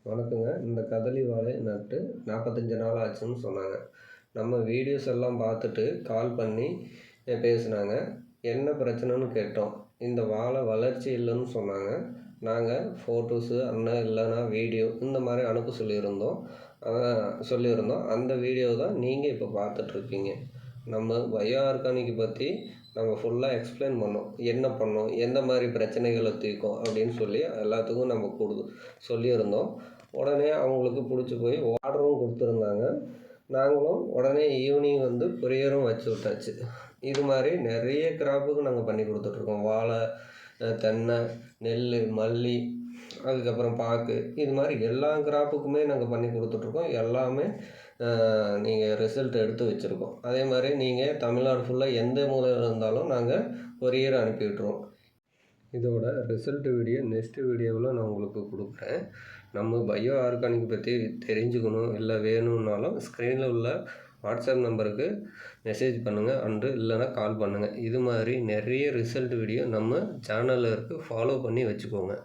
வணக்கங்க. இந்த கதலி வாழை நட்டு 45 நாள் ஆச்சுன்னு சொன்னாங்க. நம்ம வீடியோஸ் எல்லாம் பார்த்துட்டு கால் பண்ணி பேசுனாங்க. என்ன பிரச்சனைன்னு கேட்டோம். இந்த வாழை வளர்ச்சி இல்லைன்னு சொன்னாங்க. நாங்கள் ஃபோட்டோஸு இல்லைன்னா வீடியோ இந்த மாதிரி அனுப்ப சொல்லியிருந்தோம். அந்த வீடியோ தான் நீங்கள் இப்போ பார்த்துட்ருக்கீங்க. நம்ம பயோ ஆர்கானிக் பற்றி நம்ம ஃபுல்லாக எக்ஸ்பிளைன் பண்ணோம். என்ன பண்ணோம், எந்த மாதிரி பிரச்சனைகளை தீர்க்கும் அப்படின்னு சொல்லி எல்லாத்துக்கும் நம்ம சொல்லியிருந்தோம். உடனே அவங்களுக்கு பிடிச்சி போய் ஆர்டரும் கொடுத்துருந்தாங்க. நாங்களும் உடனே ஈவினிங் வந்து கொரியரும் வச்சு விட்டாச்சு. இது மாதிரி நிறைய கிராப்புக்கு நாங்கள் பண்ணி கொடுத்துட்ருக்கோம். வாழை, தென்னை, நெல், மல்லி, அதுக்கப்புறம் பாக்கு, இது மாதிரி எல்லா கிராப்புக்குமே நாங்கள் பண்ணி கொடுத்துட்ருக்கோம். எல்லாமே நீங்கள் ரிசல்ட் எடுத்து வச்சுருக்கோம். அதே மாதிரி நீங்கள் தமிழ்நாடு ஃபுல்லாக எந்த மூலையில் இருந்தாலும் நாங்கள் கொரியர் அனுப்பி விட்டுருவோம். இதோட ரிசல்ட் வீடியோ நெக்ஸ்ட்டு வீடியோவில் நான் உங்களுக்கு கொடுக்குறேன். நம்ம பயோ ஆர்கானிக் பற்றி தெரிஞ்சுக்கணும் இல்லை வேணும்னாலும் ஸ்க்ரீனில் உள்ள வாட்ஸ்அப் நம்பருக்கு மெசேஜ் பண்ணுங்கள் இல்லைன்னா கால் பண்ணுங்கள். இது மாதிரி நிறைய ரிசல்ட் வீடியோ நம்ம சேனலில் இருக்குது. ஃபாலோ பண்ணி வச்சுக்கோங்க.